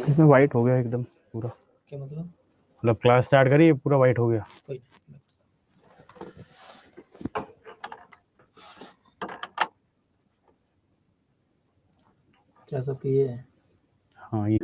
इसमें वाइट हो गया एकदम पूरा। क्या मतलब? मतलब क्लास स्टार्ट करी पूरा वाइट हो गया। कोई क्या सब किए है? हाँ ये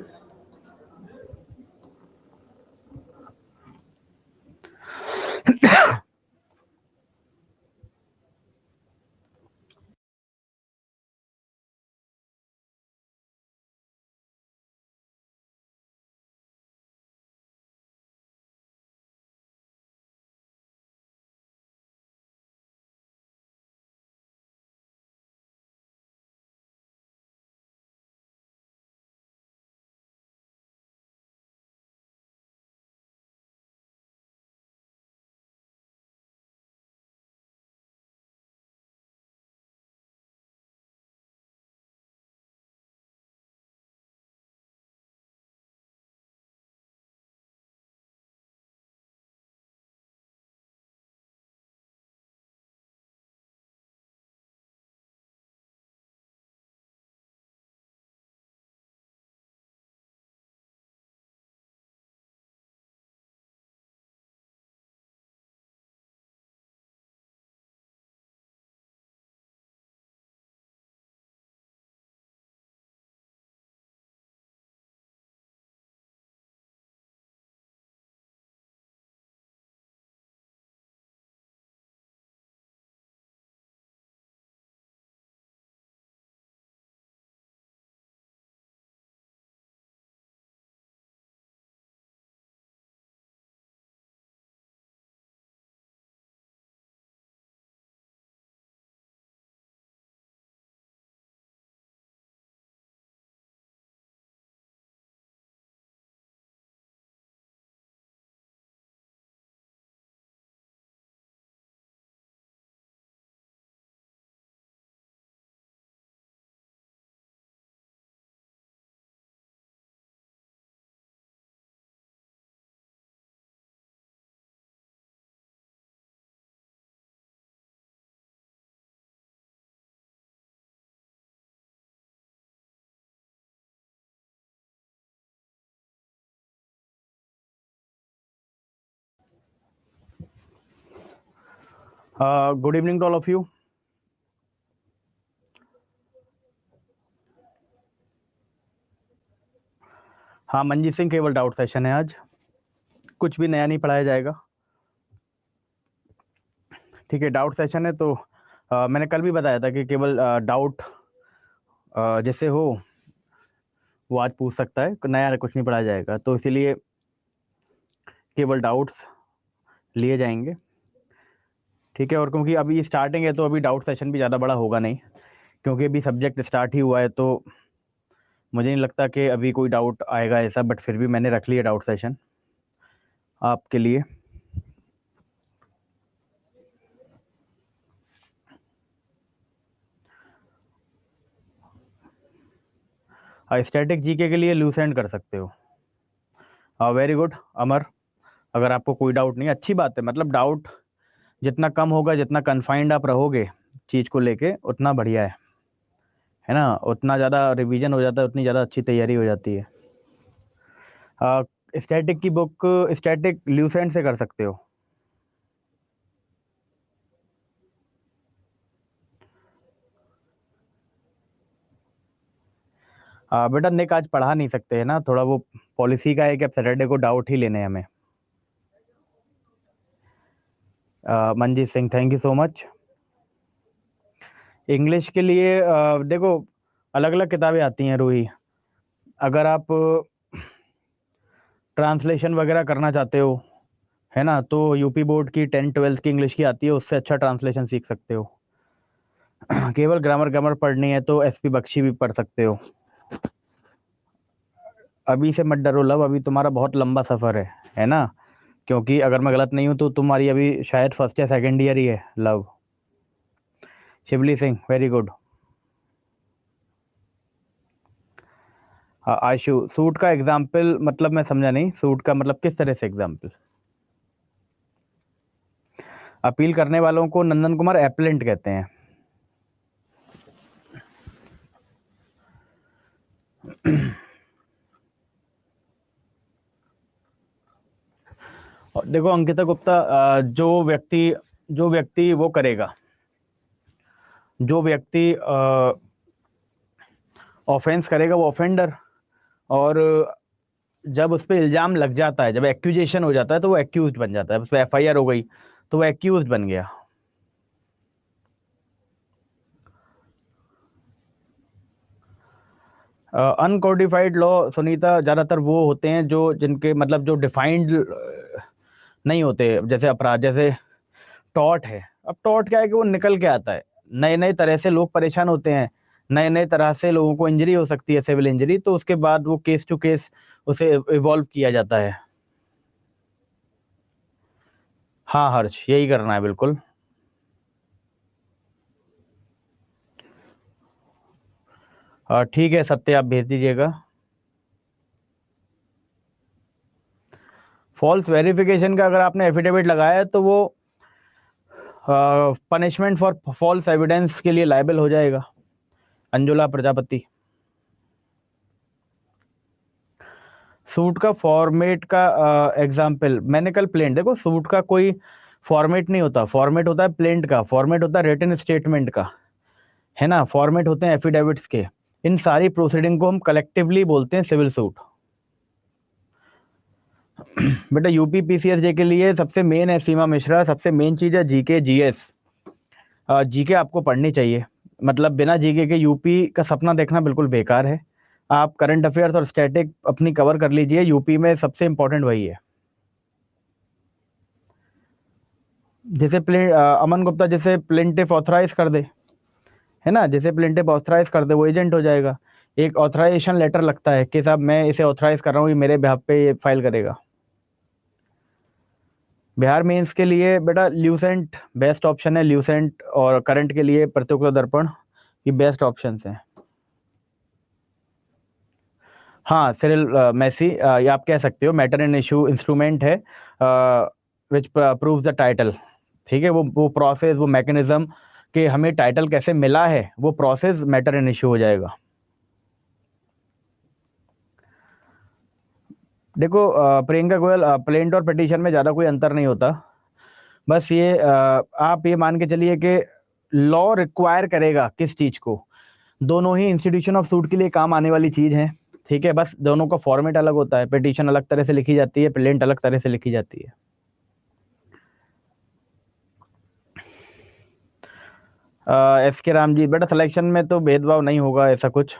good evening to all of you. हाँ मंजीत सिंह, केवल डाउट सेशन है आज, कुछ भी नया नहीं पढ़ाया जाएगा। ठीक है, डाउट सेशन है तो मैंने कल भी बताया था कि केवल डाउट जैसे हो वो आज पूछ सकता है, नया कुछ नहीं पढ़ाया जाएगा, तो इसीलिए केवल डाउट्स लिए जाएंगे। ठीक है, और क्योंकि अभी स्टार्टिंग है तो अभी डाउट सेशन भी ज़्यादा बड़ा होगा नहीं, क्योंकि अभी सब्जेक्ट स्टार्ट ही हुआ है, तो मुझे नहीं लगता कि अभी कोई डाउट आएगा ऐसा, बट फिर भी मैंने रख लिया डाउट सेशन आपके लिए। स्टैटिक जीके के लिए लूसेंट कर सकते हो। वेरी गुड अमर, अगर आपको कोई डाउट नहीं, अच्छी बात है, मतलब डाउट जितना कम होगा, जितना कन्फाइंड आप रहोगे चीज़ को लेके, उतना बढ़िया है ना, उतना ज़्यादा रिवीजन हो जाता है, उतनी ज़्यादा अच्छी तैयारी हो जाती है। स्टैटिक की बुक स्टैटिक ल्यूसेंट से कर सकते हो। बेटा निक आज पढ़ा नहीं सकते है ना, थोड़ा वो पॉलिसी का है कि अब सैटरडे को डाउट ही लेने हैं हमें। Manjeet Singh, thank you so much. English के लिए देखो अलग अलग किताबें आती हैं रूही, अगर आप ट्रांसलेशन वगैरह करना चाहते हो है ना, तो यूपी बोर्ड की 10-12 की इंग्लिश की आती है, उससे अच्छा ट्रांसलेशन सीख सकते हो। केवल ग्रामर पढ़नी है तो एसपी बख्शी भी पढ़ सकते हो। अभी से मत डरो लव, अभी तुम्हारा बहुत लंबा सफ़र है ना, क्योंकि अगर मैं गलत नहीं हूँ तो तुम्हारी अभी शायद फर्स्ट या सेकेंड ईयर ही है लव। शिवली सिंह, वेरी गुड। आशु, सूट का एग्जाम्पल मतलब मैं समझा नहीं, सूट का मतलब किस तरह से एग्जाम्पल? अपील करने वालों को नंदन कुमार एप्लेंट कहते हैं। और देखो अंकिता गुप्ता, जो व्यक्ति वो करेगा, जो व्यक्ति ऑफेंस करेगा वो ऑफेंडर, और जब उस पर इल्ज़ाम लग जाता है, जब एक्यूजेशन हो जाता है तो वो एक्यूज बन जाता है, उस पर एफआईआर हो गई तो वो एक्यूज बन गया। अनकोडिफाइड लॉ सुनीता ज़्यादातर वो होते हैं जो जिनके मतलब जो डिफाइंड नहीं होते, जैसे अपराध, जैसे टॉर्ट है। अब टॉर्ट क्या है कि वो निकल के आता है, नए नए तरह से लोग परेशान होते हैं, नए नए तरह से लोगों को इंजरी हो सकती है, सिविल इंजरी, तो उसके बाद वो केस टू केस उसे इवॉल्व किया जाता है। हाँ हर्ष, यही करना है बिल्कुल। ठीक है सत्य, आप भेज दीजिएगा। फॉल्स वेरिफिकेशन का अगर आपने एफिडेविट लगाया है तो वो पनिशमेंट फॉर फॉल्स एविडेंस के लिए लायबल हो जाएगा। अंजुला प्रजापति। सूट का फॉर्मेट का एग्जाम्पल मैंने कल प्लेंट, देखो सूट का कोई फॉर्मेट नहीं होता, फॉर्मेट होता है प्लेंट का, फॉर्मेट होता है रिटन स्टेटमेंट का, है ना, फॉर्मेट होते हैं एफिडेविट्स के। इन सारी प्रोसीडिंग को हम कलेक्टिवली बोलते हैं सिविल सूट। बेटा यूपी पीसीएस के लिए सबसे मेन है सीमा मिश्रा, सबसे मेन चीज़ है जीके जीएस। जीके आपको पढ़नी चाहिए, मतलब बिना जीके के यूपी का सपना देखना बिल्कुल बेकार है। आप करंट अफेयर्स और स्टैटिक अपनी कवर कर लीजिए, यूपी में सबसे इम्पोर्टेंट वही है। जैसे अमन गुप्ता जैसे प्लेंटिफ ऑथराइज कर दे, है ना, जैसे प्लेंटिफ ऑथराइज कर दे वो एजेंट हो जाएगा। एक ऑथराइजेशन लेटर लगता है कि साहब मैं इसे ऑथराइज कर रहा हूँ, ये मेरे बिहाफ पे ये फाइल करेगा। बिहार मेंस के लिए बेटा ल्यूसेंट बेस्ट ऑप्शन है, ल्यूसेंट, और करंट के लिए प्रतियोगिता दर्पण, ये बेस्ट ऑप्शन हैं। हाँ सिरिल मैसी, ये आप कह सकते हो, मैटर इन इशू इंस्ट्रूमेंट है विच प्रूव्स द टाइटल। ठीक है, वो प्रोसेस, वो मैकेनिज्म कि हमें टाइटल कैसे मिला है, वो प्रोसेस मैटर इन इशू हो जाएगा। देखो प्रियंका गोयल, प्लेंट और पिटीशन में ज़्यादा कोई अंतर नहीं होता, बस ये आप ये मान के चलिए कि लॉ रिक्वायर करेगा किस चीज़ को, दोनों ही इंस्टीट्यूशन ऑफ सूट के लिए काम आने वाली चीज़ है। ठीक है, बस दोनों का फॉर्मेट अलग होता है, पिटीशन अलग तरह से लिखी जाती है, प्लेंट अलग तरह से लिखी जाती है। एस के राम जी, बेटा सिलेक्शन में तो भेदभाव नहीं होगा ऐसा कुछ।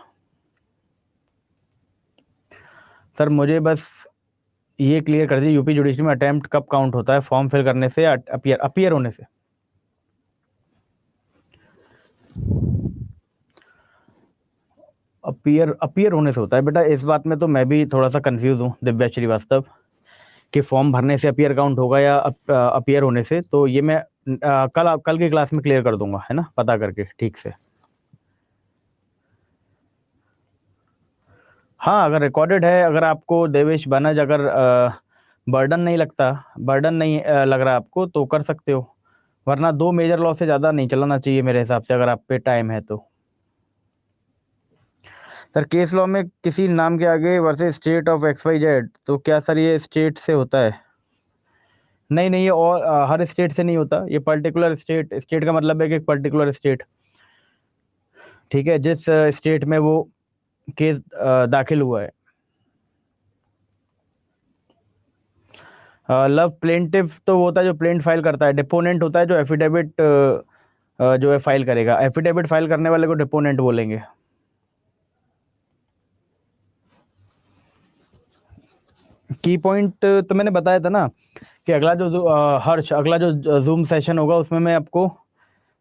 सर मुझे बस ये क्लियर कर दीजिए, यूपी जुडिशरी में अटेम्प्ट कब काउंट होता है, फॉर्म फिल करने से या अपीयर होने से? अपीयर होने से होता है बेटा, इस बात में तो मैं भी थोड़ा सा कंफ्यूज हूँ दिव्या श्रीवास्तव, कि फॉर्म भरने से अपीयर काउंट होगा या अपीयर होने से, तो ये मैं कल की क्लास में क्लियर कर दूंगा, है ना, पता करके ठीक से। हाँ अगर रिकॉर्डेड है, अगर आपको देवेश बनज अगर बर्डन नहीं लगता, बर्डन नहीं लग रहा आपको तो कर सकते हो, वरना 2 मेजर लॉ से ज़्यादा नहीं चलाना चाहिए मेरे हिसाब से, अगर आप पे टाइम है तो। सर केस लॉ में किसी नाम के आगे वर्सेस स्टेट ऑफ XYZ, तो क्या सर ये स्टेट से होता है? नहीं नहीं, ये और हर स्टेट से नहीं होता, ये पर्टिकुलर स्टेट, स्टेट का मतलब है कि एक पर्टिकुलर स्टेट, ठीक है, जिस स्टेट में वो केस दाखिल हुआ है। लव प्लेंटिफ तो वो होता है जो प्लेंट फाइल करता है, डिपोनेंट होता है जो एफिडेविट जो है फाइल करेगा, एफिडेविट फाइल करने वाले को डिपोनेंट बोलेंगे। की पॉइंट तो मैंने बताया था ना कि अगला जो हर्ष, अगला जो जूम सेशन होगा उसमें मैं आपको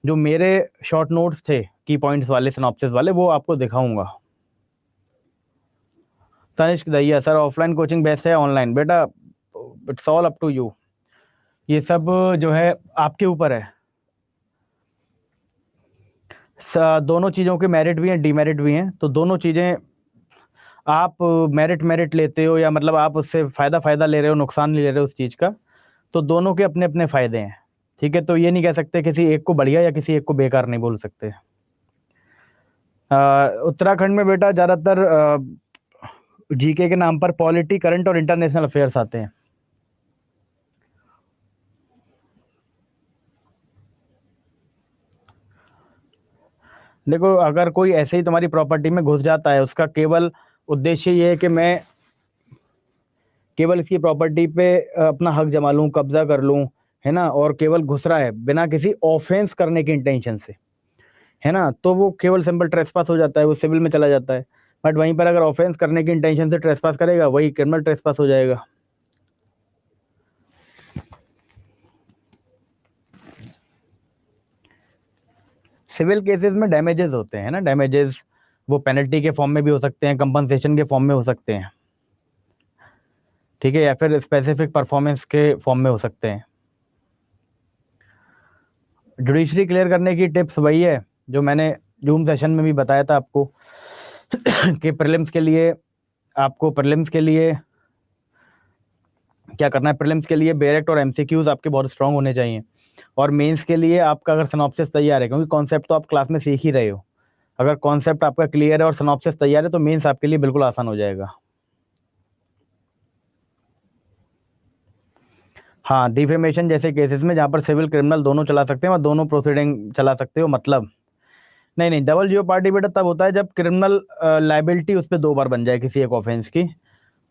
जो मेरे शॉर्ट नोट्स थे की पॉइंट्स वाले, सिनॉप्सिस वाले, वो आपको दिखाऊंगा। तनिष्क दैया, सर ऑफलाइन कोचिंग बेस्ट है ऑनलाइन? बेटा it's all up to you, ये सब जो है आपके ऊपर है। दोनों चीज़ों के मेरिट भी हैं, डीमेरिट भी हैं, तो दोनों चीज़ें आप मेरिट लेते हो या मतलब आप उससे फ़ायदा ले रहे हो, नुकसान नहीं ले रहे हो उस चीज़ का, तो दोनों के अपने अपने फ़ायदे हैं। ठीक है, तो ये नहीं कह सकते किसी एक को बढ़िया या किसी एक को बेकार नहीं बोल सकते। उत्तराखंड में बेटा ज़्यादातर जीके के नाम पर पॉलिटी, करंट और इंटरनेशनल अफेयर्स आते हैं। देखो अगर कोई ऐसे ही तुम्हारी प्रॉपर्टी में घुस जाता है, उसका केवल उद्देश्य ये है कि मैं केवल इसकी प्रॉपर्टी पे अपना हक जमा लूँ, कब्जा कर लूँ, है ना, और केवल घुस रहा है बिना किसी ऑफेंस करने की इंटेंशन से, है ना, तो वो केवल सिंपल ट्रेसपास हो जाता है, वो सिविल में चला जाता है। बट वहीं पर अगर ऑफेंस करने की इंटेंशन से ट्रेसपास करेगा, वही क्रिमिनल ट्रेसपास हो जाएगा। सिविल केसेस में डैमेजेस होते हैं ना, डैमेजेस वो पेनल्टी के फॉर्म में भी हो सकते हैं, कंपनसेशन के फॉर्म में हो सकते हैं, ठीक है, या फिर स्पेसिफिक परफॉर्मेंस के फॉर्म में हो सकते हैं। जुडिशरी क्लियर करने की टिप्स वही है जो मैंने जूम सेशन में भी बताया था आपको कि प्रीलिम्स के लिए आपको क्या करना है। प्रीलिम्स के लिए बेरेक्ट और एमसीक्यूज आपके बहुत स्ट्रांग होने चाहिए, और मेंस के लिए आपका अगर सिनॉप्सिस तैयार है, क्योंकि कॉन्सेप्ट तो आप क्लास में सीख ही रहे हो, अगर कॉन्सेप्ट आपका क्लियर है और सिनॉप्सिस तैयार है तो मेंस आपके लिए बिल्कुल आसान हो जाएगा। हाँ, डिफेमेशन जैसे केसेस में जहाँ पर सिविल क्रिमिनल दोनों चला सकते हैं, और दोनों प्रोसीडिंग चला सकते हो, मतलब नहीं डबल जेओपार्डी बेटा तब होता है जब क्रिमिनल लाइबिलिटी उस पर 2 बार बन जाए किसी एक ऑफेंस की।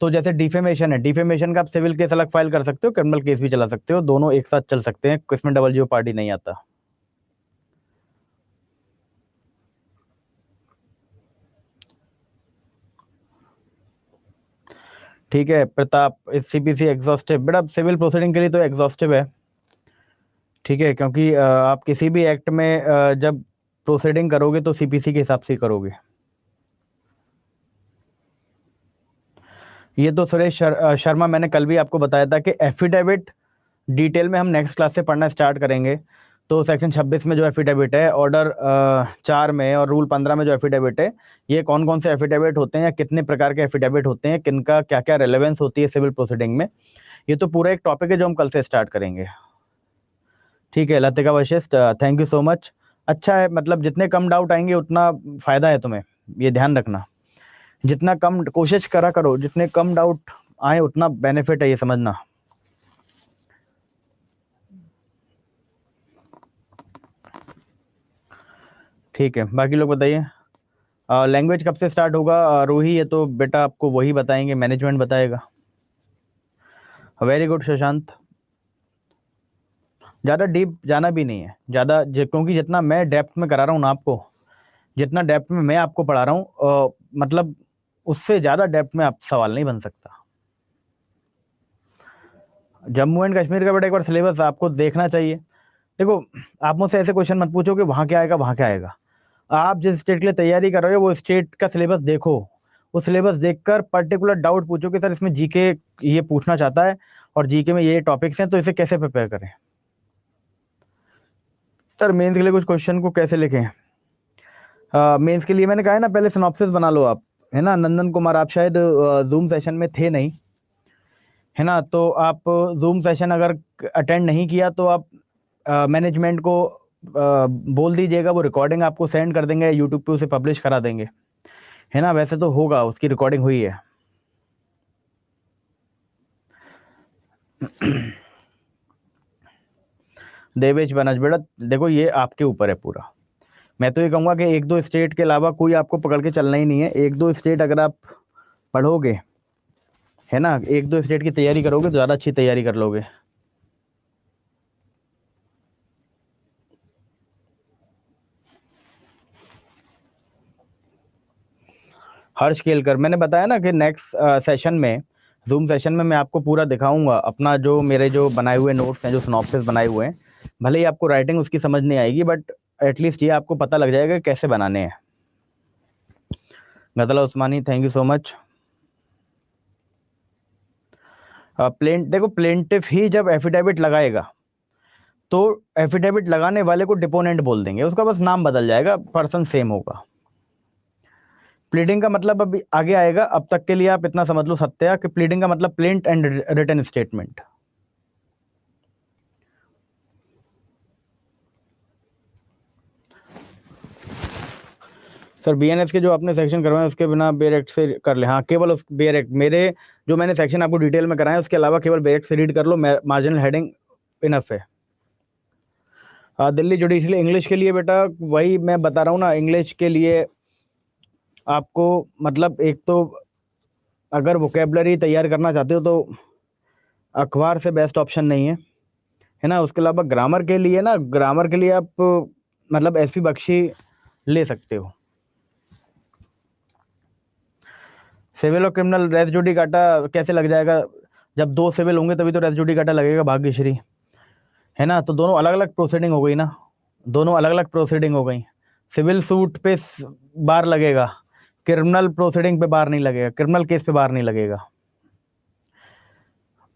तो जैसे डिफेमेशन है, डिफेमेशन का आप सिविल केस अलग फाइल कर सकते हो, क्रिमिनल केस भी चला सकते हो, दोनों एक साथ चल सकते हैं, इसमें डबल जेओपार्डी नहीं आता। ठीक है प्रताप, इस सीपीसी एग्जॉस्टिव बेटा, सिविल प्रोसीडिंग के लिए तो एग्जॉस्टिव है, ठीक है, क्योंकि आप किसी भी एक्ट में जब प्रोसीडिंग करोगे तो सीपीसी के हिसाब से ही करोगे। ये तो सुरेश शर्मा, मैंने कल भी आपको बताया था कि एफिडेविट डिटेल में हम नेक्स्ट क्लास से पढ़ना स्टार्ट करेंगे। तो सेक्शन 26 में जो एफिडेविट है, ऑर्डर 4 में और रूल 15 में जो एफिडेविट है, ये कौन कौन से एफिडेविट होते हैं या कितने प्रकार के एफिडेविट होते हैं, किनका क्या क्या रेलेवेंस होती है सिविल प्रोसीडिंग में, ये तो पूरा एक टॉपिक है जो हम कल से स्टार्ट करेंगे। ठीक है Latika Vashishtha, thank you so much. अच्छा है, मतलब जितने कम डाउट आएंगे उतना फ़ायदा है तुम्हें, ये ध्यान रखना, जितना कम कोशिश करा करो, जितने कम डाउट आए उतना बेनिफिट है, ये समझना। ठीक है, बाकी लोग बताइए लैंग्वेज कब से स्टार्ट होगा। रूही, ये तो बेटा आपको वही बताएंगे, मैनेजमेंट बताएगा। वेरी गुड शशांत, ज़्यादा डीप जाना भी नहीं है ज़्यादा, क्योंकि जितना मैं डेप्थ में करा रहा हूँ ना आपको, जितना डेप्थ में मैं आपको पढ़ा रहा हूँ, मतलब उससे ज़्यादा डेप्थ में आप सवाल नहीं बन सकता। जम्मू एंड कश्मीर का बेटा एक बार सिलेबस आपको देखना चाहिए। देखो आप मुझसे ऐसे क्वेश्चन मत पूछो कि वहाँ क्या आएगा वहाँ क्या आएगा, आप जिस स्टेट के लिए तैयारी कर रहे हो वो स्टेट का सिलेबस देखो, वो सिलेबस देखकर पर्टिकुलर डाउट पूछो कि सर इसमें जीके ये पूछना चाहता है और जीके में ये टॉपिक्स हैं, तो इसे कैसे प्रिपेयर करें। सर मेंस के लिए कुछ क्वेश्चन को कैसे लिखें, मेंस के लिए मैंने कहा है ना, पहले सिनॉप्सिस बना लो आप, है ना। नंदन कुमार, आप शायद जूम सेशन में थे नहीं, है ना, तो आप जूम सेशन अगर अटेंड नहीं किया तो आप मैनेजमेंट को बोल दीजिएगा, वो रिकॉर्डिंग आपको सेंड कर देंगे, यूट्यूब पे उसे पब्लिश करा देंगे, है ना, वैसे तो होगा, उसकी रिकॉर्डिंग हुई है। देवेश बनज बेटा, देखो ये आपके ऊपर है पूरा, मैं तो ये कहूँगा कि 1-2 स्टेट के अलावा कोई आपको पकड़ के चलना ही नहीं है। 1-2 स्टेट अगर आप पढ़ोगे, है ना, 1-2 स्टेट की तैयारी करोगे तो ज़्यादा अच्छी तैयारी कर लोगे। हर्ष केलकर, मैंने बताया ना कि नेक्स्ट सेशन में, जूम सेशन में मैं आपको पूरा दिखाऊंगा अपना जो मेरे जो बनाए हुए नोट्स हैं, जो सिनॉप्सिस बनाए हुए हैं, भले ही आपको राइटिंग उसकी समझ नहीं आएगी, बट एटलीस्ट ये आपको पता लग जाएगा कि कैसे बनाने हैं। गजला उस्मानी, थैंक यू सो मच। देखो प्लेंटिफ ही जब एफिडेविट लगाएगा तो एफिडेविट लगाने वाले को डिपोनेंट बोल देंगे, उसका बस नाम बदल जाएगा, पर्सन सेम होगा। प्लीडिंग का मतलब अभी आगे आएगा, अब तक के लिए आप इतना समझ लो सत्या कि प्लीडिंग का मतलब plaint and written statement. Sir BNS के जो आपने सेक्शन करवाए उसके बिना बेयर एक्ट से कर ले, हाँ केवल उस बेयर एक्ट, मेरे जो मैंने सेक्शन आपको डिटेल में कराए उसके अलावा केवल बेयर एक्ट से रीड कर लो, मार्जिनल हेडिंग इनफ है। दिल्ली जुडिशरी इंग्लिश के लिए बेटा वही मैं बता रहा हूँ ना, इंग्लिश के लिए आपको मतलब एक तो अगर वोकेबलरी तैयार करना चाहते हो तो अखबार से बेस्ट ऑप्शन नहीं है ना। उसके अलावा ग्रामर के लिए ना, ग्रामर के लिए आप मतलब एसपी बख्शी ले सकते हो। सिविल और क्रिमिनल रेस जुडिकाटा कैसे लग जाएगा? जब 2 सिविल होंगे तभी तो रेस जुडिकाटा लगेगा भाग्यश्री, है ना। तो दोनों अलग अलग प्रोसीडिंग हो गई ना, दोनों अलग अलग प्रोसीडिंग हो गई। सिविल सूट पे बार लगेगा, क्रिमिनल प्रोसीडिंग पे बार नहीं लगेगा, क्रिमिनल केस पे बार नहीं लगेगा।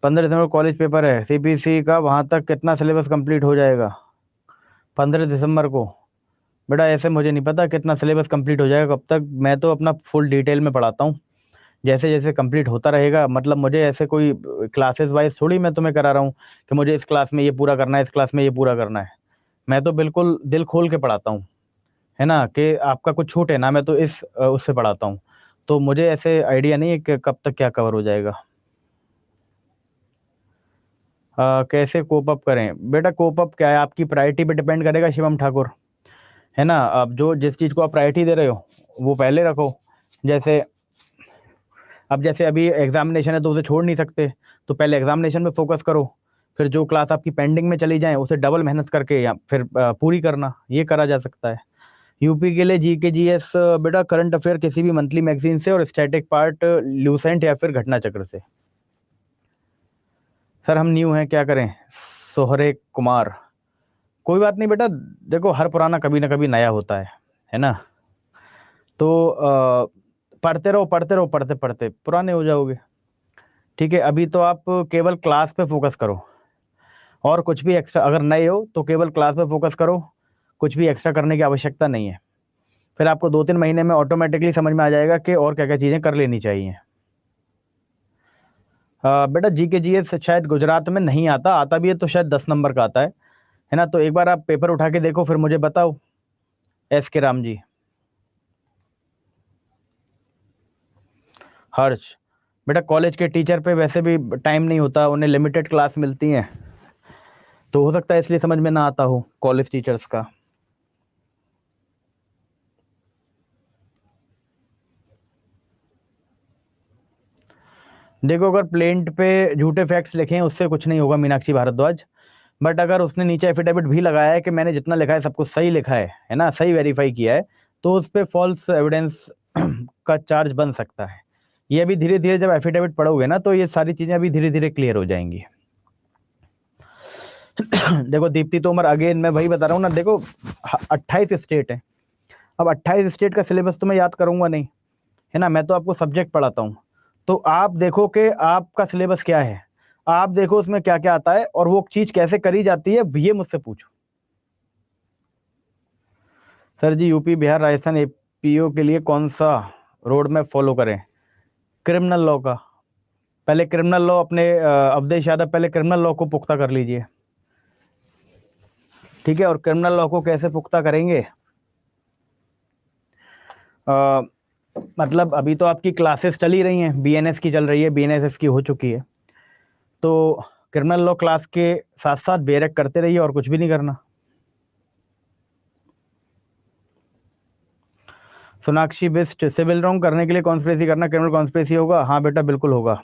15 दिसंबर कॉलेज पेपर है सीपीसी का, वहाँ तक कितना सिलेबस कंप्लीट हो जाएगा? 15 दिसंबर को बेटा ऐसे मुझे नहीं पता कितना सिलेबस कंप्लीट हो जाएगा कब तक। मैं तो अपना फुल डिटेल में पढ़ाता हूँ, जैसे जैसे कंप्लीट होता रहेगा। मतलब मुझे ऐसे कोई क्लासेस वाइज थोड़ी मैं तुम्हें करा रहा हूँ कि मुझे इस क्लास में ये पूरा करना है, इस क्लास में ये पूरा करना है। मैं तो बिल्कुल दिल खोल के पढ़ाता हूँ, है ना, कि आपका कुछ छूटे ना। मैं तो इस उससे पढ़ाता हूँ, तो मुझे ऐसे आइडिया नहीं है कि कब तक क्या कवर हो जाएगा। कैसे कोप अप करें? बेटा कोप अप क्या है, आपकी प्रायोरिटी पे डिपेंड करेगा शिवम ठाकुर, है ना। अब जो जिस चीज़ को आप प्रायोरिटी दे रहे हो वो पहले रखो। जैसे अब जैसे अभी एग्जामिनेशन है तो उसे छोड़ नहीं सकते, तो पहले एग्जामिनेशन में फोकस करो, फिर जो क्लास आपकी पेंडिंग में चली जाए उसे डबल मेहनत करके या फिर पूरी करना, ये करा जा सकता है। यूपी के लिए जी के जी एस बेटा करंट अफेयर किसी भी मंथली मैगजीन से और स्टैटिक पार्ट ल्यूसेंट या फिर घटना चक्र से। सर हम न्यू हैं क्या करें? सोहरे कुमार कोई बात नहीं बेटा, देखो हर पुराना कभी ना कभी नया होता है ना। तो पढ़ते रहो पढ़ते रहो, पढ़ते पढ़ते पुराने हो जाओगे। ठीक है, अभी तो आप केवल क्लास पे फोकस करो, और कुछ भी एक्स्ट्रा अगर नए हो तो केवल क्लास पे फोकस करो, कुछ भी एक्स्ट्रा करने की आवश्यकता नहीं है। फिर आपको 2-3 महीने में ऑटोमेटिकली समझ में आ जाएगा कि और क्या क्या चीज़ें कर लेनी चाहिए। बेटा जी के जी एस शायद गुजरात में नहीं आता, आता भी है तो शायद 10 नंबर का आता है ना। तो एक बार आप पेपर उठा के देखो फिर मुझे बताओ। एस के राम जी। हर्ष बेटा कॉलेज के टीचर पे वैसे भी टाइम नहीं होता, उन्हें लिमिटेड क्लास मिलती हैं, तो हो सकता है इसलिए समझ में ना आता हो कॉलेज टीचर्स का। देखो अगर प्लेंट पे झूठे फैक्ट्स लिखे हैं उससे कुछ नहीं होगा मीनाक्षी भारद्वाज, बट अगर उसने नीचे एफिडेविट भी लगाया है कि मैंने जितना लिखा है सब कुछ सही लिखा है ना, सही वेरीफाई किया है, तो उस पर फॉल्स एविडेंस का चार्ज बन सकता है। ये अभी धीरे धीरे जब एफिडेविट पढ़ोगे ना तो ये सारी चीज़ें अभी धीरे धीरे क्लियर हो जाएंगी। देखो दीप्ति तोमर अगेन मैं वही बता रहा हूँ ना, देखो 28 स्टेट है, अब 28 स्टेट का सिलेबस तो मैं याद करूँगा नहीं, है ना। मैं तो आपको सब्जेक्ट पढ़ाता हूँ, तो आप देखो कि आपका सिलेबस क्या है, आप देखो उसमें क्या क्या आता है और वो चीज़ कैसे करी जाती है, ये मुझसे पूछो। सर जी यूपी बिहार राजस्थान एपीओ के लिए कौन सा रोड मैप फॉलो करें? क्रिमिनल लॉ का, पहले क्रिमिनल लॉ अपने अवधेश यादव पहले क्रिमिनल लॉ को पुख्ता कर लीजिए, ठीक है। और क्रिमिनल लॉ को कैसे पुख्ता करेंगे? मतलब अभी तो आपकी क्लासेस चली रही हैं, बीएनएस की चल रही है, बीएनएसएस की हो चुकी है, तो क्रिमिनल लॉ क्लास के साथ साथ बेरेक करते रहिए और कुछ भी नहीं करना। सोनाक्षी बिस्ट सिविल रॉन्ग करने के लिए कॉन्स्पिरेसी करना क्रिमिनल कॉन्स्पिरेसी होगा? हाँ बेटा बिल्कुल होगा,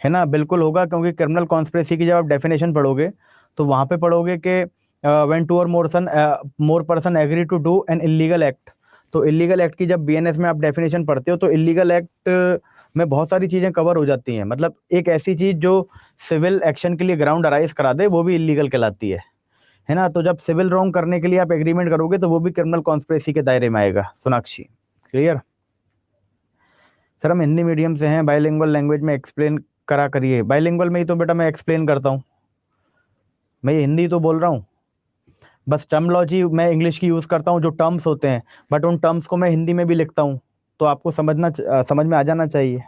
है ना, बिल्कुल होगा, क्योंकि क्रिमिनल कॉन्स्पिरेसी की जब आप डेफिनेशन पढ़ोगे तो वहाँ पे पढ़ोगे कि when two or more person agree to do an illegal act. तो इलीगल एक्ट की जब बीएनएस में आप डेफिनेशन पढ़ते हो तो इलीगल एक्ट में बहुत सारी चीज़ें कवर हो जाती हैं। मतलब एक ऐसी चीज़ जो सिविल एक्शन के लिए ग्राउंड अराइज करा दे वो भी इलीगल कहलाती है ना। तो जब सिविल रॉन्ग करने के लिए आप एग्रीमेंट करोगे तो वो भी क्रिमिनल कॉन्स्पिरेसी के दायरे में आएगा। सोनाक्षी क्लियर? सर हम हिंदी मीडियम से हैं, बाइलिंगुअल लैंग्वेज में एक्सप्लेन करा करिए। बाइलिंगुअल में ही तो बेटा मैं एक्सप्लेन करता हूँ, मैं ये हिंदी तो बोल रहा हूँ, बस टर्मोलॉजी मैं इंग्लिश की यूज़ करता हूँ जो टर्म्स होते हैं, बट उन टर्म्स को मैं हिंदी में भी लिखता हूँ, तो आपको समझ में आ जाना चाहिए।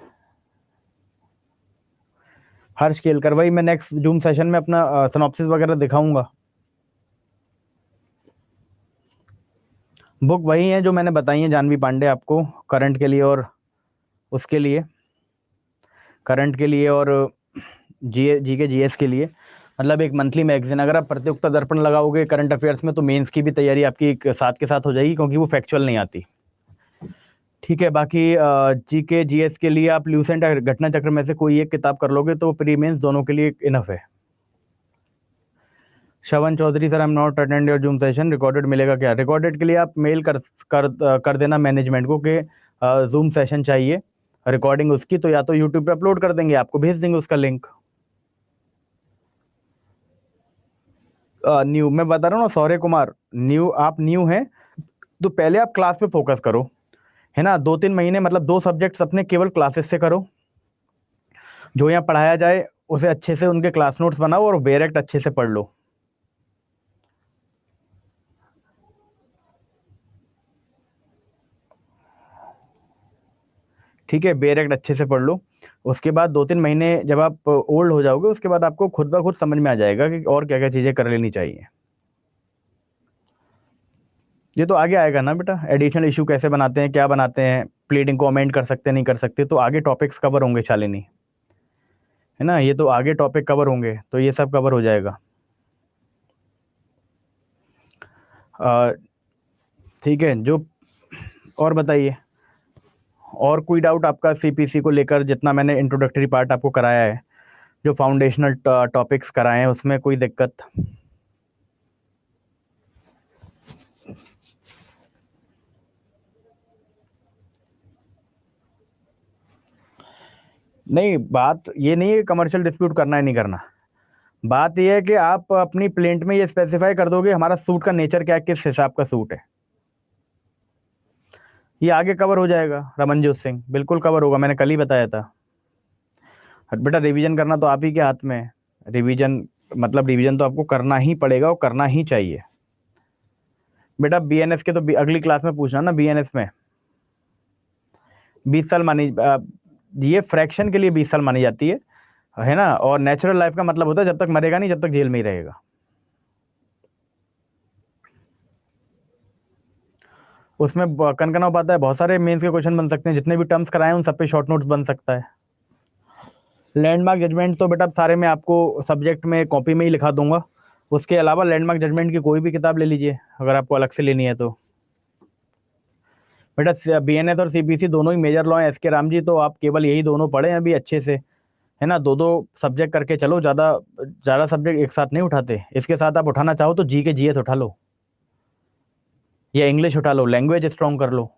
हर्ष केलकर वही मैं नेक्स्ट जूम सेशन में अपना सिनॉप्सिस वगैरह दिखाऊंगा। बुक वही है जो मैंने बताई है जानवी पांडे आपको, करंट के लिए और उसके लिए, करंट के लिए और जी के जीएस के लिए। मतलब एक मंथली मैगजीन। अगर आप प्रतियोगिता दर्पण लगाओगे करंट अफेयर्स में तो मेंस की भी तैयारी आपकी एक साथ के साथ हो जाएगी, क्योंकि वो फैक्चुअल नहीं आती। ठीक है, बाकी जीके जीएस के लिए आप ल्यूसेंट घटना चक्र में से कोई एक किताब कर लोगे तो प्री मेंस दोनों के लिए इनफ है। Shravan Chaudhary sir, I am not attend your Zoom session, recorded मिलेगा क्या? रिकॉर्डेड के लिए आप मेल कर देना मैनेजमेंट को कि जूम सेशन चाहिए रिकॉर्डिंग उसकी, तो या तो यूट्यूब पे अपलोड कर देंगे, आपको भेज देंगे उसका लिंक। न्यू मैं बता रहा हूँ ना सौर्य कुमार, आप न्यू हैं तो पहले आप क्लास पे फोकस करो, है ना। 2-3 महीने मतलब 2 सब्जेक्ट्स अपने केवल क्लासेस से करो, जो यहाँ पढ़ाया जाए उसे अच्छे से उनके क्लास नोट्स बनाओ और बेरेक्ट अच्छे से पढ़ लो। ठीक है, बेरेक्ट अच्छे से पढ़ लो। उसके बाद 2-3 महीने जब आप ओल्ड हो जाओगे उसके बाद आपको खुद ब खुद समझ में आ जाएगा कि और क्या क्या चीज़ें कर लेनी चाहिए। ये तो आगे आएगा ना बेटा, एडिशनल इशू कैसे बनाते हैं, क्या बनाते हैं, प्लीडिंग को अमेंड कर सकते नहीं कर सकते, तो आगे टॉपिक्स कवर होंगे शालिनी, है ना। ये तो आगे टॉपिक कवर होंगे तो ये सब कवर हो जाएगा। ठीक है, जो और बताइए, और कोई डाउट आपका सीपीसी को लेकर? जितना मैंने इंट्रोडक्टरी पार्ट आपको कराया है, जो फाउंडेशनल टॉपिक्स कराए हैं, उसमें कोई दिक्कत? नहीं, बात ये नहीं है कमर्शियल डिस्प्यूट करना है नहीं करना, बात ये है कि आप अपनी प्लेंट में ये स्पेसिफाई कर दोगे हमारा सूट का नेचर क्या है, किस हिसाब का सूट है। ये आगे कवर हो जाएगा रमनजोत सिंह, बिल्कुल कवर होगा, मैंने कल ही बताया था। बेटा रिवीजन करना तो आप ही के हाथ में है, रिवीजन मतलब रिवीजन तो आपको करना ही पड़ेगा और करना ही चाहिए। बेटा बीएनएस के तो अगली क्लास में पूछना ना, बीएनएस में 20 साल मानी, ये फ्रैक्शन के लिए 20 साल मानी जाती है ना। और नेचुरल लाइफ का मतलब होता है जब तक मरेगा नहीं, जब तक जेल में ही रहेगा। उसमें कनकना पाता है, बहुत सारे मेंस के क्वेश्चन बन सकते हैं, जितने भी टर्म्स कराए उन सब पे शॉर्ट नोट्स बन सकता है। लैंडमार्क जजमेंट तो बेटा सारे मैं आपको सब्जेक्ट में कॉपी में ही लिखा दूंगा, उसके अलावा लैंडमार्क जजमेंट की कोई भी किताब ले लीजिए अगर आपको अलग से लेनी है तो। बेटा बीएनएस और सीपीसी दोनों ही मेजर लॉ हैं एसके राम जी, तो आप केवल यही दोनों पढ़ें अभी अच्छे से, है ना। 2-2 सब्जेक्ट करके चलो, ज़्यादा सब्जेक्ट एक साथ नहीं उठाते। इसके साथ आप उठाना चाहो तो जी के जीएस उठा लो या इंग्लिश उठा लो, लैंग्वेज स्ट्रॉन्ग कर लो।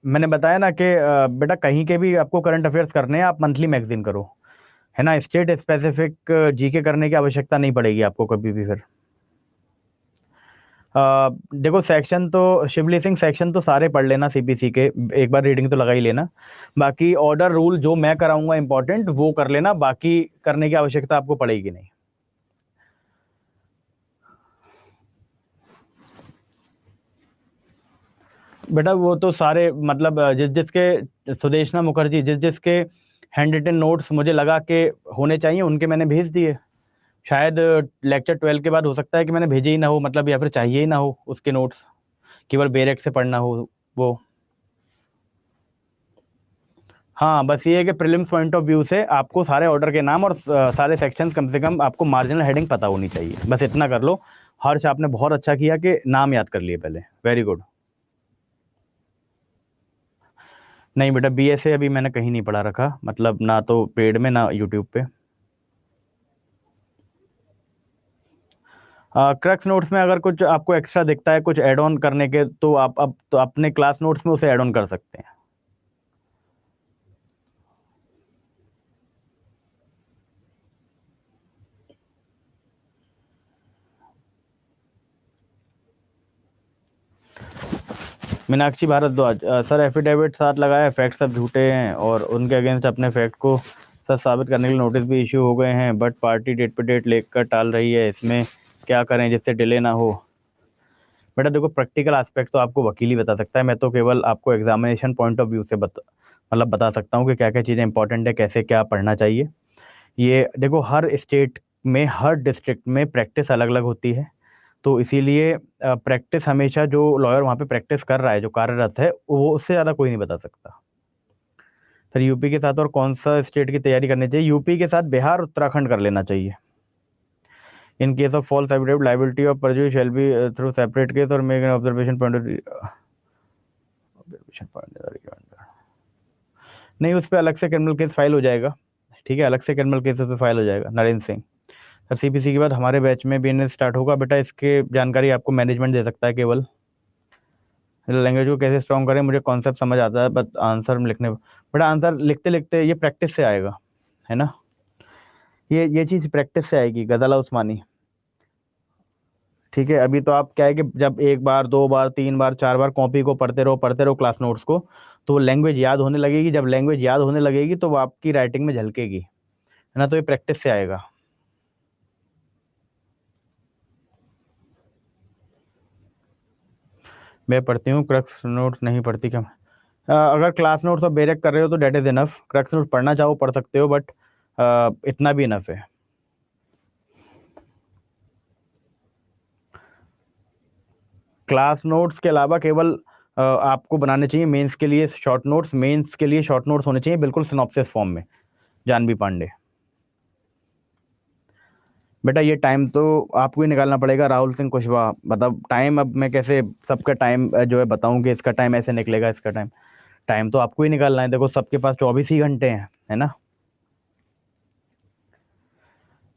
मैंने बताया ना कि बेटा कहीं के भी आपको करंट अफेयर्स करने हैं आप मंथली मैगजीन करो, है ना। स्टेट स्पेसिफिक जीके करने की आवश्यकता नहीं पड़ेगी आपको कभी भी फिर। देखो सेक्शन तो शिवली सिंह सेक्शन तो सारे पढ़ लेना सीपीसी के, एक बार रीडिंग तो लगा ही लेना। बाकी ऑर्डर रूल जो मैं कराऊंगा इंपॉर्टेंट वो कर लेना, बाकी करने की आवश्यकता आपको पड़ेगी नहीं। बेटा वो तो सारे मतलब जिसके सुदेशना मुखर्जी जिसके हैंड रिटन नोट्स मुझे लगा के होने चाहिए उनके मैंने भेज दिए। शायद लेक्चर 12 के बाद हो सकता है कि मैंने भेजे ही ना हो, मतलब या फिर चाहिए ही ना हो उसके नोट्स, केवल बेरेक्ट से पढ़ना हो वो। हाँ बस ये है कि प्रीलिम्स पॉइंट ऑफ व्यू से आपको सारे ऑर्डर के नाम और सारे सेक्शंस कम से कम आपको मार्जिनल हेडिंग पता होनी चाहिए, बस इतना कर लो। हर्ष आपने बहुत अच्छा किया कि नाम याद कर लिए पहले, वेरी गुड। नहीं बेटा बीएसए अभी मैंने कहीं नहीं पढ़ा रखा, मतलब ना तो पेड में ना यूट्यूब पे। क्रक्स नोट्स में अगर कुछ आपको एक्स्ट्रा दिखता है कुछ ऐड ऑन करने के तो आप अब तो अपने क्लास नोट्स में उसे ऐड ऑन कर सकते हैं। मीनाक्षी भारद्वाज, सर एफिडेविट साथ लगाया, फैक्ट सब झूठे हैं और उनके अगेंस्ट अपने फैक्ट को सच साबित करने के लिए नोटिस भी इशू हो गए हैं, बट पार्टी डेट पे डेट लेकर टाल रही है, इसमें क्या करें जिससे डिले ना हो? बेटा देखो प्रैक्टिकल एस्पेक्ट तो आपको वकील ही बता सकता है, मैं तो केवल आपको एग्जामिनेशन पॉइंट ऑफ व्यू से बता सकता हूँ कि क्या क्या चीज़ें इंपॉर्टेंट है, कैसे क्या पढ़ना चाहिए। ये देखो हर स्टेट में हर डिस्ट्रिक्ट में प्रैक्टिस अलग अलग होती है, तो इसीलिए प्रैक्टिस हमेशा जो लॉयर वहाँ पे प्रैक्टिस कर रहा है, जो कार्यरत है, वो उससे ज़्यादा कोई नहीं बता सकता, सर यूपी के साथ और कौन सा स्टेट की तैयारी करनी चाहिए? यूपी के साथ बिहार उत्तराखंड कर लेना चाहिए। In case of false affidavit liability of perjury shall be through separate case और मेक एन ऑब्जर्वेशन पॉइंट नहीं, उस पर अलग से क्रिमिनल केस फाइल हो जाएगा। ठीक है, अलग से क्रिमिनल केस उस पर फाइल हो जाएगा। नरेंद्र सिंह सर, सीपीसी के बाद हमारे बैच में बीएनएस स्टार्ट होगा बेटा, इसके जानकारी आपको मैनेजमेंट दे सकता है केवल। लैंग्वेज को कैसे स्ट्रॉन्ग करें, मुझे कॉन्सेप्ट समझ आता है बट आंसर लिखने बेटा, आंसर लिखते लिखते ये प्रैक्टिस से आएगा, है ना। ये चीज़ प्रैक्टिस से आएगी। गज़ला उस्मानी, ठीक है। अभी तो आप क्या है कि जब एक बार, दो बार, तीन बार, चार बार कॉपी को पढ़ते रहो क्लास नोट्स को, तो वो लैंग्वेज याद होने लगेगी। जब लैंग्वेज याद होने लगेगी तो वो आपकी राइटिंग में झलकेगी, है ना। तो ये प्रैक्टिस से आएगा। मैं पढ़ती हूँ, क्रक्स नोट्स नहीं पढ़ती क्या? अगर क्लास नोट्स और बेरेक कर रहे हो तो that is enough. Crux notes पढ़ना चाहो पढ़ सकते हो, बट इतना भी इनफ है। क्लास नोट्स के अलावा केवल आपको बनाने चाहिए मेंस के लिए शॉर्ट नोट्स। मेंस के लिए शॉर्ट नोट्स होने चाहिए बिल्कुल सिनॉप्सिस फॉर्म में। जानवी पांडे बेटा, ये टाइम तो आपको ही निकालना पड़ेगा। राहुल सिंह कुशवाहा, मतलब टाइम अब मैं कैसे सबका टाइम जो है बताऊं कि इसका टाइम ऐसे निकलेगा, इसका टाइम टाइम तो आपको ही निकालना है। देखो सबके पास 24 ही घंटे हैं, है ना।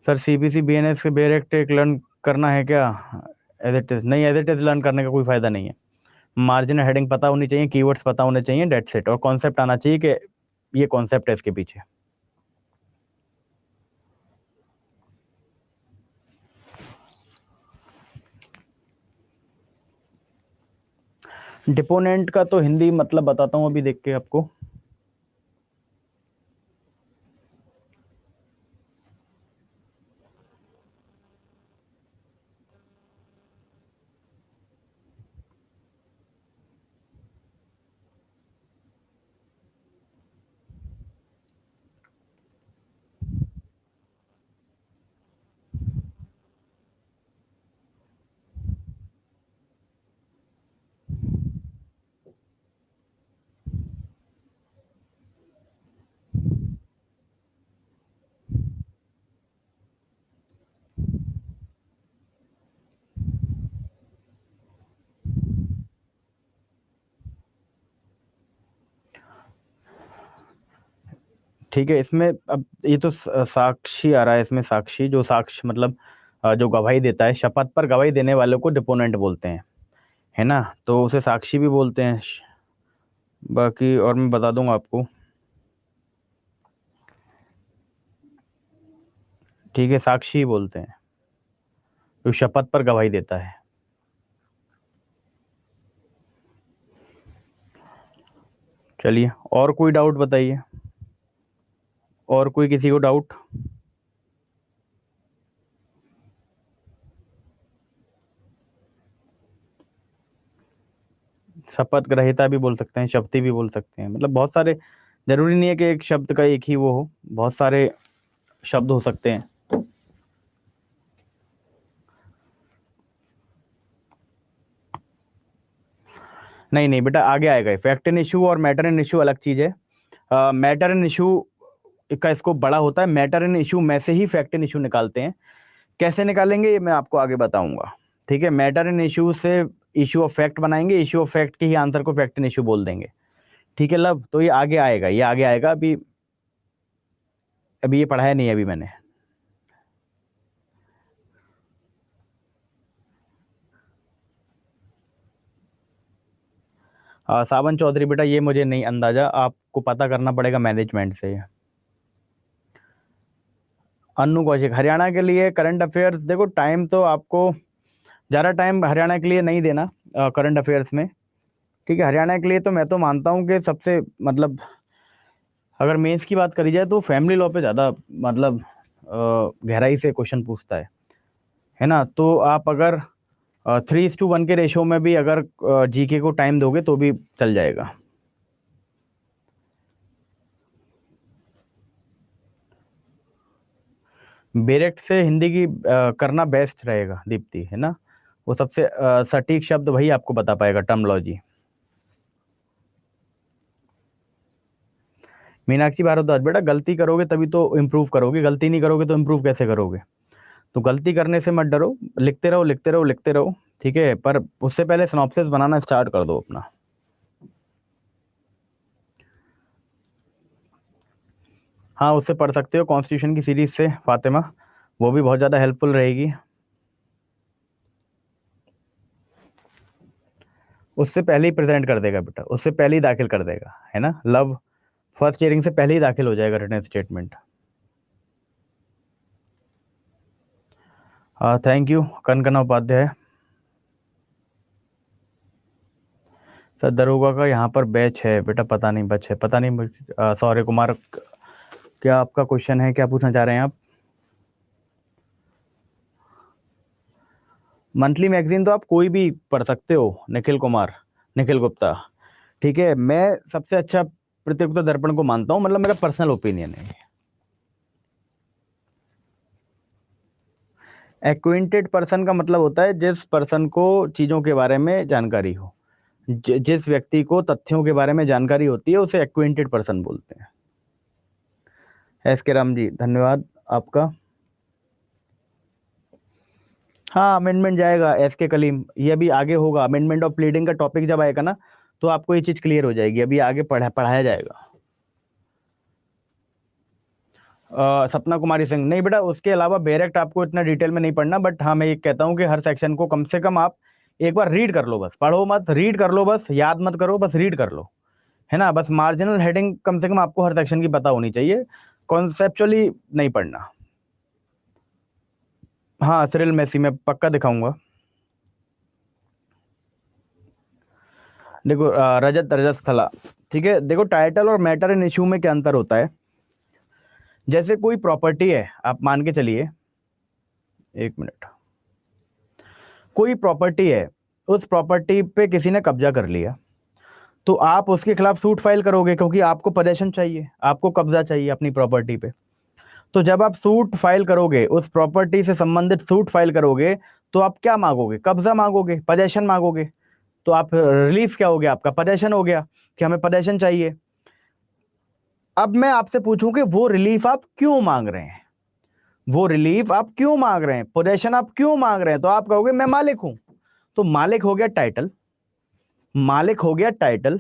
सर सीबीसी बीएनएस से डायरेक्ट एक लर्न करना है क्या? एज इट इज़ नहीं, एज इट इज़ लर्न करने का कोई फ़ायदा नहीं है। मार्जिनल हेडिंग पता होनी चाहिए, कीवर्ड्स पता होने चाहिए, डेट्स इट। और कॉन्सेप्ट आना चाहिए कि ये कॉन्सेप्ट है इसके पीछे। डिपोनेंट का तो हिंदी मतलब बताता हूँ अभी देख के आपको। ठीक है, इसमें अब ये तो साक्षी आ रहा है इसमें। साक्षी, जो साक्ष्य मतलब जो गवाही देता है, शपथ पर गवाही देने वालों को डिपोनेंट बोलते हैं, है ना। तो उसे साक्षी भी बोलते हैं। बाकी और मैं बता दूंगा आपको। ठीक है, साक्षी ही बोलते हैं जो शपथ पर गवाही देता है। चलिए, और कोई डाउट बताइए, और कोई किसी को डाउट? शपथ ग्रहीता भी बोल सकते हैं, शपथी भी बोल सकते हैं, मतलब बहुत सारे, जरूरी नहीं है कि एक शब्द का एक ही वो हो, बहुत सारे शब्द हो सकते हैं। नहीं नहीं बेटा, आगे आएगा। फैक्ट इन इशू और मैटर इन इशू अलग चीज़ है। मैटर इन इशू का स्कोप बड़ा होता है। मैटर इन इशू में से ही फैक्ट इन इशू निकालते हैं। कैसे निकालेंगे ये मैं आपको आगे बताऊंगा। ठीक है, मैटर इन इशू से इशू ऑफ फैक्ट बनाएंगे, इशू ऑफ फैक्ट के ही आंसर को फैक्ट इन इशू बोल देंगे। ठीक है लव, तो ये आगे आएगा, ये आगे आएगा। अभी अभी ये पढ़ाया नहीं है अभी मैंने। सावन चौधरी बेटा, ये मुझे नहीं अंदाजा, आपको पता करना पड़ेगा मैनेजमेंट से। अन्नू कौशिक, हरियाणा के लिए करंट अफेयर्स, देखो टाइम तो आपको ज़्यादा टाइम हरियाणा के लिए नहीं देना करंट अफेयर्स में। ठीक है, हरियाणा के लिए तो मैं तो मानता हूँ कि सबसे मतलब अगर मेंस की बात करी जाए तो फैमिली लॉ पे ज़्यादा मतलब गहराई से क्वेश्चन पूछता है ना। तो आप अगर 3:1 के रेशो में भी अगर जीके को टाइम दोगे तो भी चल जाएगा। डायरेक्ट से हिंदी की करना बेस्ट रहेगा दीप्ति, है ना। वो सबसे सटीक शब्द वही आपको बता पाएगा, टर्मोलॉजी। मीनाक्षी भारद्वाज, बेटा गलती करोगे तभी तो इम्प्रूव करोगे, गलती नहीं करोगे तो इम्प्रूव कैसे करोगे? तो गलती करने से मत डरो, लिखते रहो लिखते रहो लिखते रहो, ठीक है, पर उससे पहले सिनॉप्सिस बनाना स्टार्ट कर दो अपना। हाँ, उससे पढ़ सकते हो कॉन्स्टिट्यूशन की सीरीज से फातिमा, वो भी बहुत ज़्यादा हेल्पफुल रहेगी। उससे पहले ही प्रेजेंट कर देगा बेटा, उससे पहले ही दाखिल कर देगा, है ना, लव फर्स्ट हियरिंग से पहले ही दाखिल हो जाएगा written statement. Thank you Kanakna Upadhyay. Sir दरोगा का यहाँ पर बैच है बेटा, पता नहीं बैच है, पता नहीं। सौर्य कुमार, क्या आपका क्वेश्चन है, क्या पूछना चाह रहे हैं आप? मंथली मैगजीन तो आप कोई भी पढ़ सकते हो, निखिल कुमार, निखिल गुप्ता, ठीक है। मैं सबसे अच्छा प्रतियोगिता दर्पण को मानता हूँ, मतलब मेरा पर्सनल ओपिनियन है। एक्विंटेड पर्सन का मतलब होता है जिस पर्सन को चीज़ों के बारे में जानकारी हो, जिस व्यक्ति को तथ्यों के बारे में जानकारी होती है उसे एक्विंटेड पर्सन बोलते हैं। एस के राम जी, धन्यवाद आपका। हाँ, अमेंडमेंट जाएगा एस के कलीम, ये अभी आगे होगा। अमेंडमेंट ऑफ प्लीडिंग का टॉपिक जब आएगा ना, तो आपको ये चीज़ क्लियर हो जाएगी, अभी आगे पढ़ाया जाएगा। सपना कुमारी सिंह, नहीं बेटा, उसके अलावा बेरेक्ट आपको इतना डिटेल में नहीं पढ़ना, बट हाँ मैं ये कहता हूँ कि हर सेक्शन को कम से कम आप एक बार रीड कर लो, बस पढ़ो मत, रीड कर लो, बस याद मत करो, बस रीड कर लो, है ना। बस मार्जिनल हेडिंग कम से कम आपको हर सेक्शन की पता होनी चाहिए, कॉन्सेप्चुअली नहीं पढ़ना। हाँ सिरिल मेसी मैं पक्का दिखाऊंगा। देखो रजत रजस्थला, ठीक है, देखो टाइटल और मैटर इन इशू में क्या अंतर होता है। जैसे कोई प्रॉपर्टी है, आप मान के चलिए, एक मिनट, कोई प्रॉपर्टी है, उस प्रॉपर्टी पे किसी ने कब्जा कर लिया, तो आप उसके खिलाफ सूट फाइल करोगे, क्योंकि आपको पोजेशन चाहिए, आपको कब्जा चाहिए अपनी प्रॉपर्टी पे। तो जब आप सूट फाइल करोगे, उस प्रॉपर्टी से संबंधित सूट फाइल करोगे, तो आप क्या मांगोगे? कब्जा मांगोगे, पोजेशन मांगोगे। तो आप रिलीफ क्या हो गया आपका? पोजेशन हो गया, कि हमें पोजेशन चाहिए। अब मैं आपसे पूछूं कि वो रिलीफ आप क्यों मांग रहे हैं, वो रिलीफ आप क्यों मांग रहे हैं, पोजेशन आप क्यों मांग रहे हैं? तो आप कहोगे मैं मालिक हूं। तो मालिक हो गया टाइटल, मालिक हो गया टाइटल,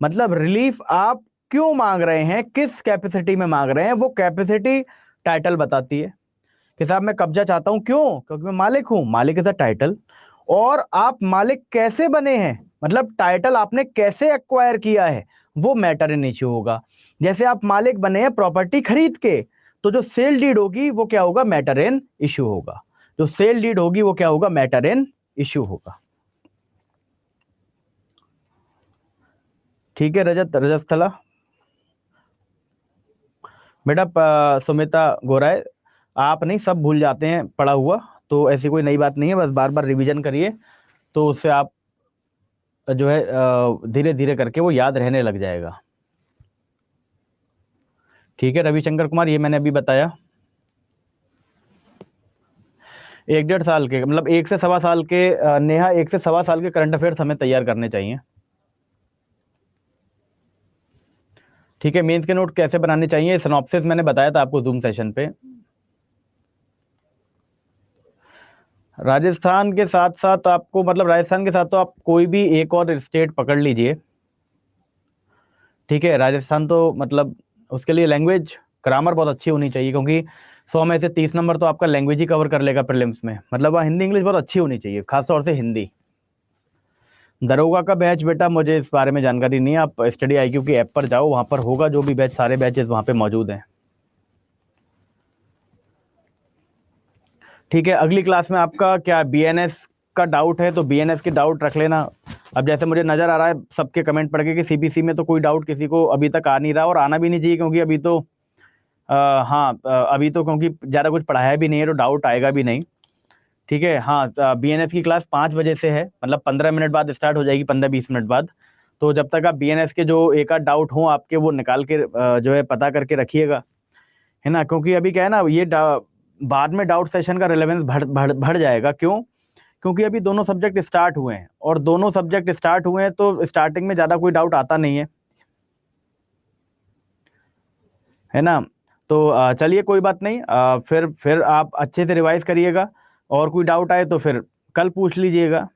मतलब रिलीफ आप क्यों मांग रहे हैं, किस कैपेसिटी में मांग रहे हैं, वो कैपेसिटी टाइटल बताती है कि साहब मैं कब्जा चाहता हूं, क्यों? क्योंकि मैं मालिक हूं, मालिक इज अ टाइटल। और आप मालिक कैसे बने हैं, मतलब टाइटल आपने कैसे एक्वायर किया है, वो मैटर इन इश्यू होगा। जैसे आप मालिक बने हैं प्रॉपर्टी खरीद के, तो जो सेल डीड होगी वो क्या होगा? मैटर इन इश्यू होगा। जो सेल डीड होगी वो क्या होगा? मैटर इन इश्यू होगा। ठीक है रजत रजस्थला, बेटा सुमिता गोराय, आप नहीं सब भूल जाते हैं पढ़ा हुआ, तो ऐसी कोई नई बात नहीं है, बस बार बार रिवीजन करिए, तो उससे आप जो है धीरे धीरे करके वो याद रहने लग जाएगा। ठीक है रविशंकर कुमार, ये मैंने अभी बताया। 1-1.5 साल के, मतलब 1 से 1.25 साल के, नेहा 1 से 1.25 साल के करंट अफेयर्स हमें तैयार करने चाहिए। ठीक है, मेंस के नोट कैसे बनाने चाहिए, सिनॉप्सिस मैंने बताया था आपको जूम सेशन पे। राजस्थान के साथ साथ आपको, मतलब राजस्थान के साथ तो आप कोई भी एक और स्टेट पकड़ लीजिए, ठीक है। राजस्थान तो मतलब उसके लिए लैंग्वेज ग्रामर बहुत अच्छी होनी चाहिए, क्योंकि 100 में से 30 नंबर तो आपका लैंग्वेज ही कवर कर लेगा प्रीलिम्स में, मतलब वहाँ हिंदी इंग्लिश बहुत अच्छी होनी चाहिए, खासतौर से हिंदी। दरोगा का बैच बेटा मुझे इस बारे में जानकारी नहीं है, आप स्टडी IQ की ऐप पर जाओ, वहाँ पर होगा जो भी बैच, सारे बैचेस वहाँ पे मौजूद हैं। ठीक है, अगली क्लास में आपका क्या BNS का डाउट है, तो BNS की डाउट रख लेना। अब जैसे मुझे नज़र आ रहा है सबके कमेंट पढ़ के कि CBC में तो कोई डाउट किसी को अभी तक आ नहीं रहा, और आना भी नहीं चाहिए, क्योंकि अभी तो हाँ अभी तो क्योंकि ज़्यादा कुछ पढ़ाया भी नहीं है, तो डाउट आएगा भी नहीं। ठीक है, हाँ BNS की क्लास 5 बजे से है, मतलब 15 मिनट बाद स्टार्ट हो जाएगी, 15-20 मिनट बाद। तो जब तक आप BNS के जो एक आध डाउट हों आपके, वो निकाल के जो है पता करके रखिएगा, है ना, क्योंकि अभी क्या है ना, ये बाद में डाउट सेशन का रिलेवेंस बढ़ जाएगा। क्यों? क्योंकि अभी दोनों सब्जेक्ट स्टार्ट हुए हैं, और दोनों सब्जेक्ट स्टार्ट हुए हैं तो स्टार्टिंग में ज़्यादा कोई डाउट आता नहीं है। है ना। तो चलिए कोई बात नहीं, फिर आप अच्छे से रिवाइज करिएगा, और कोई डाउट आए तो फिर कल पूछ लीजिएगा।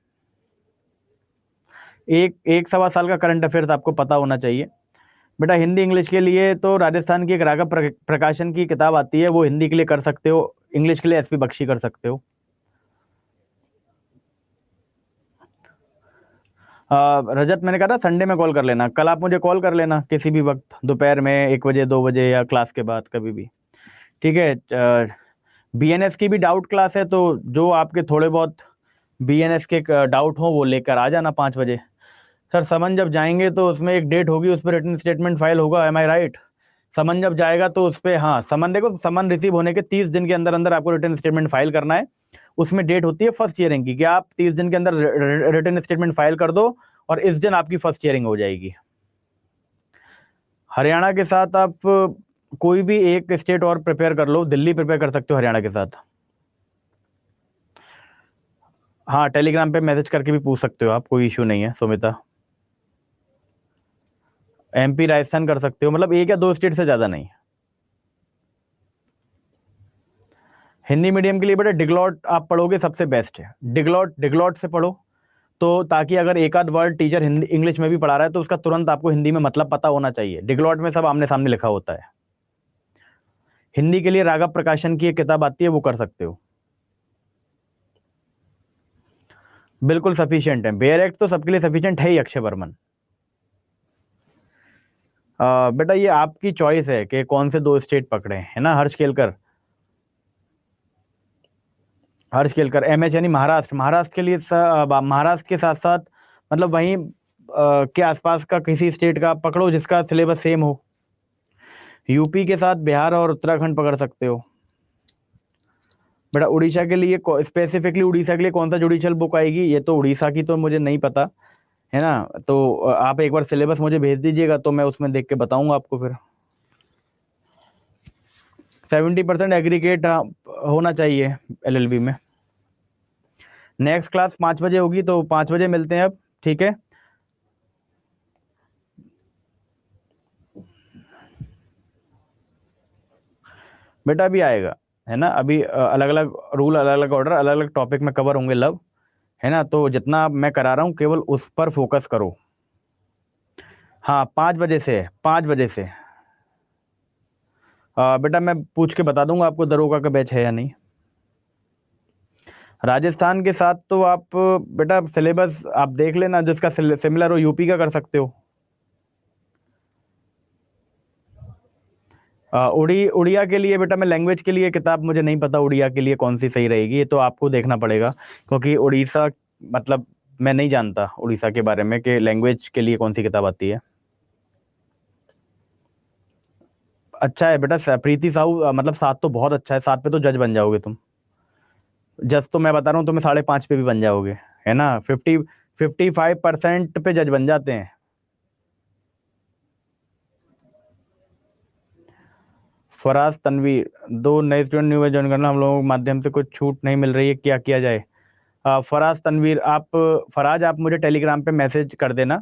एक सवा साल का करंट अफेयर्स आपको पता होना चाहिए बेटा। हिंदी इंग्लिश के लिए तो राजस्थान की एक राघव प्रकाशन की किताब आती है, वो हिंदी के लिए कर सकते हो, इंग्लिश के लिए एसपी बख्शी कर सकते हो। रजत, मैंने कहा था संडे में कॉल कर लेना, कल आप मुझे कॉल कर लेना किसी भी वक्त, दोपहर में 1 बजे 2 बजे या क्लास के बाद कभी भी, ठीक है। बीएनएस की भी डाउट क्लास है, तो जो आपके थोड़े बहुत बीएनएस के डाउट हो वो लेकर आ जाना 5 बजे। सर समन जब जाएंगे तो उसमें एक डेट होगी, उस पर रिटन स्टेटमेंट फाइल होगा, एम आई राइट? समन जब जाएगा तो उस पर, हाँ समन, देखो समन रिसीव होने के 30 दिन के अंदर अंदर आपको रिटन स्टेटमेंट फाइल करना है। उसमें डेट होती है फर्स्ट हियरिंग की, कि आप 30 दिन के अंदर रिटन स्टेटमेंट फाइल कर दो, और इस दिन आपकी फर्स्ट हियरिंग हो जाएगी। हरियाणा के साथ आप कोई भी एक स्टेट और प्रिपेयर कर लो, दिल्ली प्रिपेयर कर सकते हो हरियाणा के साथ। हाँ, टेलीग्राम पे मैसेज करके भी पूछ सकते हो आप, कोई इशू नहीं है सुमिता। एमपी राजस्थान कर सकते हो, मतलब 1 या 2 स्टेट से ज़्यादा नहीं। हिंदी मीडियम के लिए बेटा डिगलॉट आप पढ़ोगे सबसे बेस्ट है, डिगलॉट से पढ़ो, तो ताकि अगर एक आध वर्ड टीचर हिंदी इंग्लिश में भी पढ़ा रहा है तो उसका तुरंत आपको हिंदी में मतलब पता होना चाहिए। डिगलॉट में सब आमने सामने लिखा होता है। हिंदी के लिए राघव प्रकाशन की एक किताब आती है, वो कर सकते हो, बिल्कुल सफिशिएंट है। बेयर एक्ट तो सबके लिए सफिशिएंट है ही, अक्षय वर्मन। बेटा ये आपकी चॉइस है कि कौन से 2 स्टेट पकड़े, है ना। हर्ष केलकर एमएच यानी महाराष्ट्र के लिए महाराष्ट्र के साथ साथ मतलब वहीं के आसपास का किसी स्टेट का पकड़ो जिसका सिलेबस सेम हो। यूपी के साथ बिहार और उत्तराखंड पकड़ सकते हो। बेटा उड़ीसा के लिए स्पेसिफिकली उड़ीसा के लिए कौन सा जुडिशियल बुक आएगी, ये तो उड़ीसा की तो मुझे नहीं पता, है ना। तो आप एक बार सिलेबस मुझे भेज दीजिएगा तो मैं उसमें देख के बताऊंगा आपको। फिर 70% एग्रीगेट होना चाहिए एलएलबी में। नेक्स्ट क्लास 5 बजे होगी, तो 5 बजे मिलते हैं अब, ठीक है। बेटा अभी आएगा, है ना। अभी अलग अलग रूल, अलग अलग ऑर्डर, अलग अलग टॉपिक में कवर होंगे लव, है ना। तो जितना मैं करा रहा हूँ केवल उस पर फोकस करो। हाँ 5 बजे से, 5 बजे से। बेटा मैं पूछ के बता दूंगा आपको दरोगा का बैच है या नहीं। राजस्थान के साथ तो आप बेटा सिलेबस आप देख लेना, जिसका सिमिलर हो यूपी का कर सकते हो। उड़िया के लिए बेटा मैं लैंग्वेज के लिए किताब मुझे नहीं पता उड़िया के लिए कौन सी सही रहेगी, ये तो आपको देखना पड़ेगा, क्योंकि उड़ीसा मतलब मैं नहीं जानता उड़ीसा के बारे में कि लैंग्वेज के लिए कौन सी किताब आती है। अच्छा है बेटा, प्रीति साहू मतलब 7 तो बहुत अच्छा है, 7 पे तो जज बन जाओगे तुम। जज तो मैं बता रहा हूँ तुम्हें 5.5 पे भी बन जाओगे, है ना। 55% पे जज बन जाते हैं। फराज तनवीर, 2 नए स्टूडेंट न्यू ज्वाइन करना, हम लोगों के माध्यम से कुछ छूट नहीं मिल रही है, क्या किया जाए। फराज तनवीर फराज आप मुझे टेलीग्राम पे मैसेज कर देना,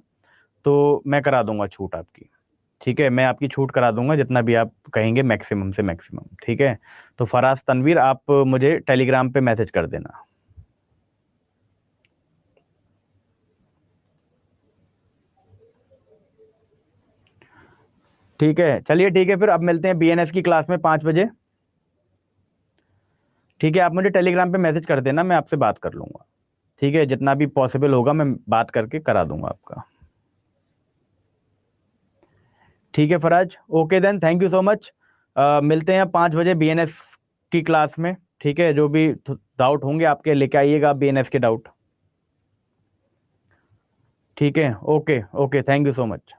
तो मैं करा दूंगा छूट आपकी, ठीक है। मैं आपकी छूट करा दूंगा जितना भी आप कहेंगे, मैक्सिमम से मैक्सिमम, ठीक है। तो फराज तनवीर आप मुझे टेलीग्राम पे मैसेज कर देना। ठीक है, चलिए ठीक है, फिर अब मिलते हैं बीएनएस की क्लास में 5 बजे, ठीक है। आप मुझे टेलीग्राम पे मैसेज कर देना, मैं आपसे बात कर लूँगा, ठीक है। जितना भी पॉसिबल होगा मैं बात करके करा दूंगा आपका, ठीक है Faraz. Okay then, thank you so much. मिलते हैं 5 बजे बीएनएस की क्लास में, ठीक है। जो भी डाउट होंगे आपके लेके आइएगा, बीएनएस के डाउट, ठीक है। Okay okay, thank you so much.